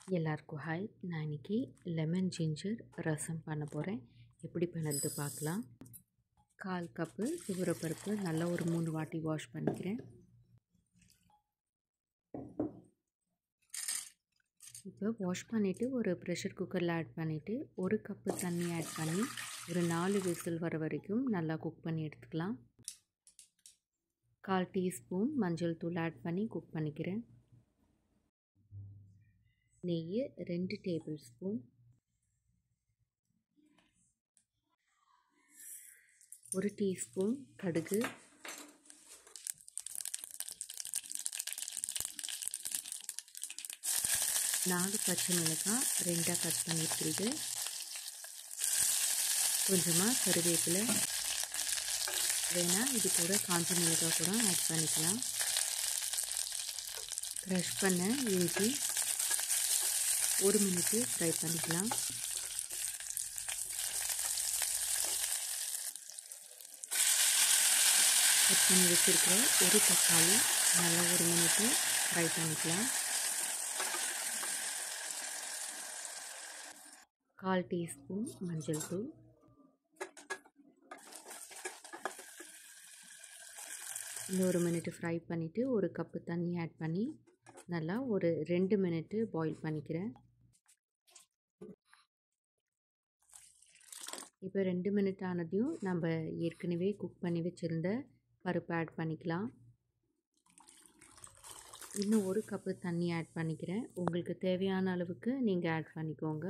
எல்லாருக்கும் ஹாய். நான் இன்றைக்கி லெமன் ஜிஞ்சர் ரசம் பண்ண போகிறேன். எப்படி பண்ணுறது பார்க்கலாம். 1/4 கப்பு துவரப்பருப்பு நல்லா ஒரு 3 வாட்டி வாஷ் பண்ணிக்கிறேன். இப்போ வாஷ் பண்ணிவிட்டு ஒரு ப்ரெஷர் குக்கரில் ஆட் பண்ணிவிட்டு 1 கப்பு தண்ணி ஆட் பண்ணி ஒரு 4 விசில் வர வரைக்கும் நல்லா குக் பண்ணி எடுத்துக்கலாம். 1/4 டீஸ்பூன் மஞ்சள் தூள் ஆட் பண்ணி குக் பண்ணிக்கிறேன். நெய் 2 டேபிள் ஸ்பூன், 1 டீஸ்பூன் கடுகு, 4 பச்சை மிளகாய் 2 கட் பண்ணியிருக்கிறது, கொஞ்சமாக கருவேப்பிலை, வேணால் இது கூட காஞ்ச மிளகாய் கூட ஆட் பண்ணிக்கலாம். க்ரஷ் பண்ண இஞ்சி 1 மினிட்டு ஃப்ரை பண்ணிக்கலாம். கட் பண்ணி வச்சுருக்கிற ஒரு தக்காளி நல்லா 1 மினிட்டு ஃப்ரை பண்ணிக்கலாம். 1/4 டீஸ்பூன் மஞ்சள் தூள், இன்னும் 1 மினிட்டு ஃப்ரை பண்ணிவிட்டு 1 கப்பு தண்ணி ஆட் பண்ணி நல்லா ஒரு 2 மினிட்டு பாயில் பண்ணிக்கிறேன். இப்போ 2 மினிட் ஆனதையும் நம்ம ஏற்கனவே குக் பண்ணி வச்சுருந்த பருப்பு ஆட் பண்ணிக்கலாம். இன்னும் 1 கப்பு தண்ணி ஆட் பண்ணிக்கிறேன். உங்களுக்கு தேவையான அளவுக்கு நீங்கள் ஆட் பண்ணிக்கோங்க.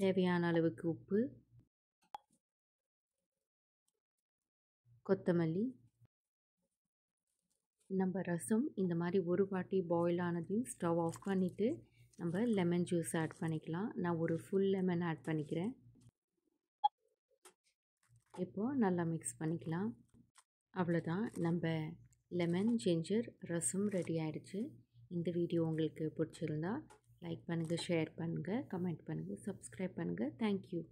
தேவையான அளவுக்கு உப்பு, கொத்தமல்லி. நம்ம ரசம் இந்த மாதிரி ஒரு வாட்டி பாயில் ஆனதையும் ஸ்டவ் ஆஃப் பண்ணிவிட்டு நம்ம லெமன் ஜூஸ் ஆட் பண்ணிக்கலாம். நான் ஒரு ஃபுல் லெமன் ஆட் பண்ணிக்கிறேன். இப்போது நல்லா மிக்ஸ் பண்ணிக்கலாம். அவ்வளோதான், நம்ம லெமன் ஜிஞ்சர் ரசம் ரெடி ஆகிடுச்சு. இந்த வீடியோ உங்களுக்கு பிடிச்சிருந்தா லைக் பண்ணுங்கள், ஷேர் பண்ணுங்கள், கமெண்ட் பண்ணுங்கள், சப்ஸ்கிரைப் பண்ணுங்கள். தேங்க்யூ.